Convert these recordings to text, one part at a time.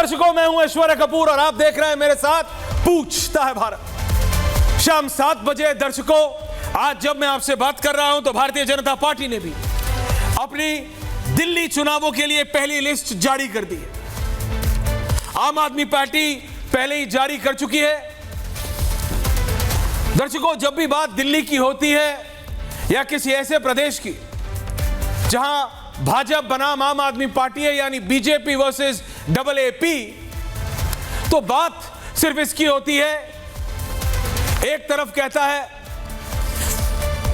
दर्शकों, मैं हूं ऐश्वर्या कपूर और आप देख रहे हैं मेरे साथ पूछता है भारत। शाम 7 बजे दर्शकों, आज जब मैं आपसे बात कर रहा हूं तो भारतीय जनता पार्टी ने भी अपनी दिल्ली चुनावों के लिए पहली लिस्ट जारी कर दी है। आम आदमी पार्टी पहले ही जारी कर चुकी है। दर्शकों, जब भी बात दिल्ली की होती है या किसी ऐसे प्रदेश की जहां भाजपा बनाम आम आदमी पार्टी है, यानी बीजेपी वर्सेस AAP, तो बात सिर्फ इसकी होती है। एक तरफ कहता है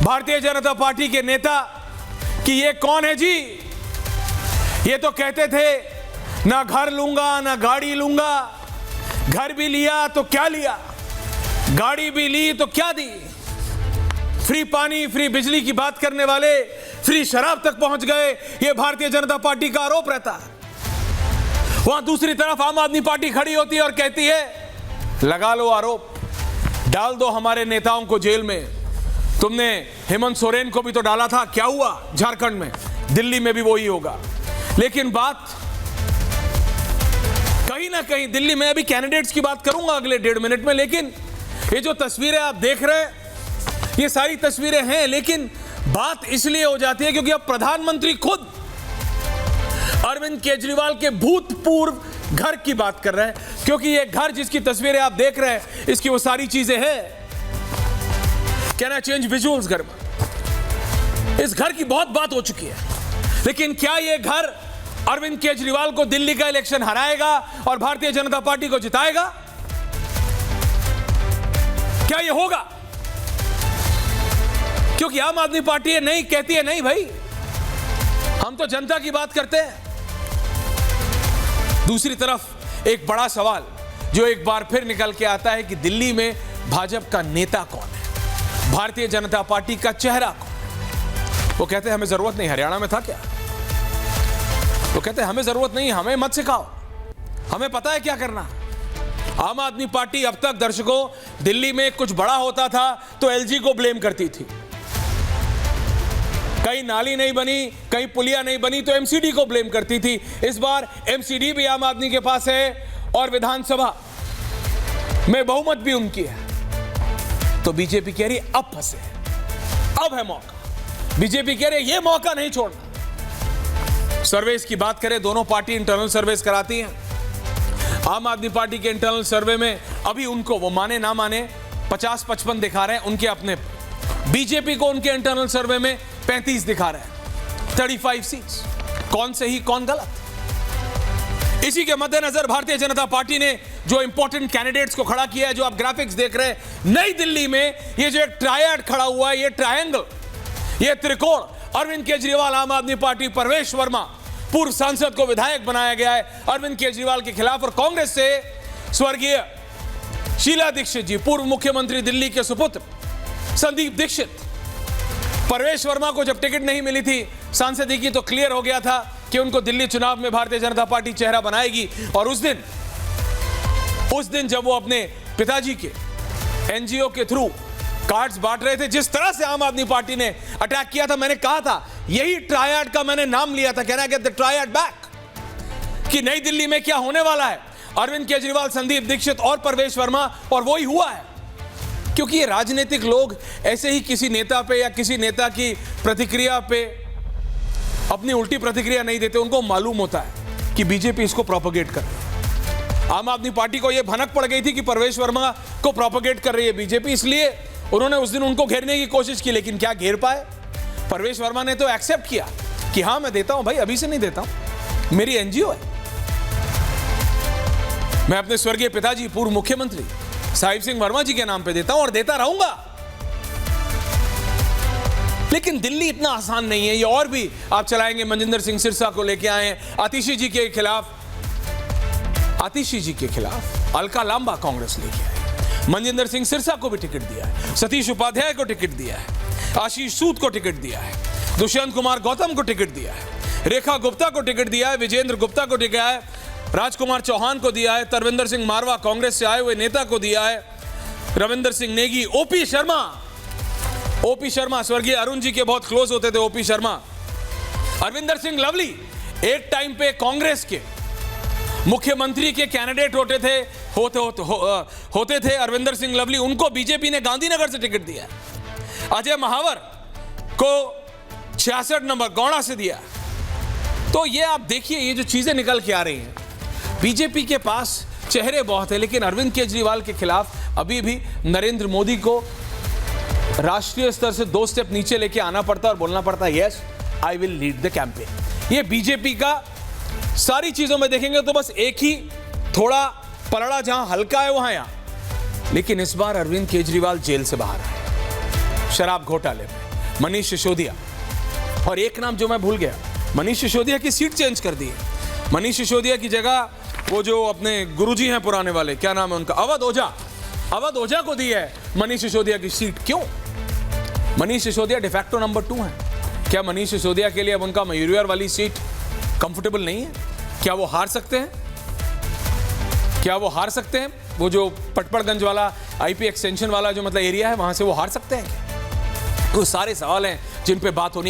भारतीय जनता पार्टी के नेता कि ये कौन है जी, ये तो कहते थे ना घर लूंगा ना गाड़ी लूंगा, घर भी लिया तो क्या लिया, गाड़ी भी ली तो क्या दी। फ्री पानी फ्री बिजली की बात करने वाले फ्री शराब तक पहुंच गए, यह भारतीय जनता पार्टी का आरोप रहता है। वहां दूसरी तरफ आम आदमी पार्टी खड़ी होती है और कहती है लगा लो आरोप, डाल दो हमारे नेताओं को जेल में। तुमने हेमंत सोरेन को भी तो डाला था, क्या हुआ झारखंड में, दिल्ली में भी वही होगा। लेकिन बात कहीं ना कहीं दिल्ली में, अभी कैंडिडेट्स की बात करूंगा अगले 1.5 मिनट में, लेकिन ये जो तस्वीरें आप देख रहे हैं ये सारी तस्वीरें हैं। लेकिन बात इसलिए हो जाती है क्योंकि अब प्रधानमंत्री खुद अरविंद केजरीवाल के भूतपूर्व घर की बात कर रहे हैं, क्योंकि ये घर जिसकी तस्वीरें आप देख रहे हैं इसकी वो सारी चीजें हैं। Can I change visuals? घर में इस घर की बहुत बात हो चुकी है, लेकिन क्या ये घर अरविंद केजरीवाल को दिल्ली का इलेक्शन हराएगा और भारतीय जनता पार्टी को जिताएगा? क्या ये होगा? क्योंकि आम आदमी पार्टी ये नहीं कहती है, नहीं भाई हम तो जनता की बात करते हैं। दूसरी तरफ एक बड़ा सवाल जो एक बार फिर निकल के आता है कि दिल्ली में भाजपा का नेता कौन है, भारतीय जनता पार्टी का चेहरा कौन है। वो कहते हैं हमें जरूरत नहीं, हरियाणा में था क्या? वो कहते हैं हमें जरूरत नहीं, हमें मत सिखाओ, हमें पता है क्या करना। आम आदमी पार्टी अब तक दर्शकों दिल्ली में कुछ बड़ा होता था तो LG को ब्लेम करती थी, कहीं नाली नहीं बनी, कहीं पुलिया नहीं बनी तो MCD को ब्लेम करती थी। इस बार MCD भी आम आदमी के पास है और विधानसभा में बहुमत भी उनकी है। तो बीजेपी कह रही अब फंसे, अब है मौका। बीजेपी कह रही ये मौका नहीं छोड़ना। सर्वेस की बात करें, दोनों पार्टी इंटरनल सर्वेस कराती हैं। आम आदमी पार्टी के इंटरनल सर्वे में अभी उनको वो माने ना माने 50-55 दिखा रहे हैं उनके अपने, बीजेपी को उनके इंटरनल सर्वे में 35 दिखा रहे हैं, 35 सीट्स। कौन सही कौन गलत? इसी के मद्देनजर भारतीय जनता पार्टी ने जो इंपॉर्टेंट कैंडिडेट्स को खड़ा किया है, जो आप ग्राफिक्स देख रहे हैं नई दिल्ली में, ये जो एक ट्रायड खड़ा हुआ है, ये ट्रायंगल, ये त्रिकोण, अरविंद केजरीवाल आम आदमी पार्टी, परवेश वर्मा पूर्व सांसद को विधायक बनाया गया है अरविंद केजरीवाल के खिलाफ, और कांग्रेस से स्वर्गीय शीला दीक्षित जी, पूर्व मुख्यमंत्री दिल्ली के सुपुत्र संदीप दीक्षित। परवेश वर्मा को जब टिकट नहीं मिली थी सांसदी की तो क्लियर हो गया था कि उनको दिल्ली चुनाव में भारतीय जनता पार्टी चेहरा बनाएगी। और उस दिन जब वो अपने पिताजी के NGO के थ्रू कार्ड्स बांट रहे थे, जिस तरह से आम आदमी पार्टी ने अटैक किया था, मैंने कहा था यही ट्रायड का मैंने नाम लिया था, can I get the triad back, कि नई दिल्ली में क्या होने वाला है, अरविंद केजरीवाल, संदीप दीक्षित और परवेश वर्मा, और वही हुआ है। क्योंकि ये राजनीतिक लोग ऐसे ही किसी नेता पे या किसी नेता की प्रतिक्रिया पे अपनी उल्टी प्रतिक्रिया नहीं देते, उनको मालूम होता है कि बीजेपी इसको प्रोपेगेट कर रही है। आम आदमी पार्टी को यह भनक पड़ गई थी कि परवेश वर्मा को प्रोपेगेट कर रही है बीजेपी, इसलिए उन्होंने उस दिन उनको घेरने की कोशिश की, लेकिन क्या घेर पाए? परवेश वर्मा ने तो एक्सेप्ट किया कि हाँ मैं देता हूं भाई, अभी से नहीं देता हूं, मेरी NGO है, मैं अपने स्वर्गीय पिताजी पूर्व मुख्यमंत्री साहिब सिंह वर्मा जी के नाम पे देता हूं और देता रहूंगा। लेकिन दिल्ली इतना आसान नहीं है, ये और भी आप चलाएंगे। मनजिंदर सिंह सिरसा को लेके आए हैं, आतिशी जी के खिलाफ अलका लांबा कांग्रेस लेके आए, मनजिंदर सिंह सिरसा को भी टिकट दिया है, सतीश उपाध्याय को टिकट दिया है, आशीष सूद को टिकट दिया है, दुष्यंत कुमार गौतम को टिकट दिया है, रेखा गुप्ता को टिकट दिया है, विजेंद्र गुप्ता को टिकट दिया है, राजकुमार चौहान को दिया है, तरविंदर सिंह मारवा कांग्रेस से आए हुए नेता को दिया है, रविंदर सिंह नेगी, ओपी शर्मा स्वर्गीय अरुण जी के बहुत क्लोज होते थे ओपी शर्मा, अरविंदर सिंह लवली एक टाइम पे कांग्रेस के मुख्यमंत्री के कैंडिडेट होते थे अरविंदर सिंह लवली, उनको बीजेपी ने गांधीनगर से टिकट दिया। अजय महावर को 66 नंबर गौड़ा से दिया। तो ये आप देखिए, ये जो चीजें निकल के आ रही हैं, बीजेपी के पास चेहरे बहुत है, लेकिन अरविंद केजरीवाल के खिलाफ अभी भी नरेंद्र मोदी को राष्ट्रीय स्तर से 2 स्टेप नीचे लेके आना पड़ता है और बोलना पड़ता है yes I will lead the campaign. ये बीजेपी का सारी चीजों में देखेंगे तो बस एक ही थोड़ा पलड़ा, जहां हल्का है वहां यहां। लेकिन इस बार अरविंद केजरीवाल जेल से बाहर आए शराब घोटाले में, मनीष सिसोदिया, और एक नाम जो मैं भूल गया, मनीष सिसोदिया की सीट चेंज कर दी है। मनीष सिसोदिया की जगह वो जो अपने गुरुजी हैं पुराने वाले, क्या नाम है उनका, अवध ओझा को दी है मनीष सिसोदिया की सीट। क्यों? मनीष सिसोदिया डिफैक्टो नंबर 2 है। क्या मनीष सिसोदिया के लिए अब उनका मयूरविहार वाली सीट कंफर्टेबल नहीं है? क्या वो हार सकते हैं? वो जो पटपड़गंज वाला आईपी एक्सटेंशन वाला जो मतलब एरिया है, वहां से वो हार सकते हैं? वो सारे सवाल हैं जिन पे बात होनी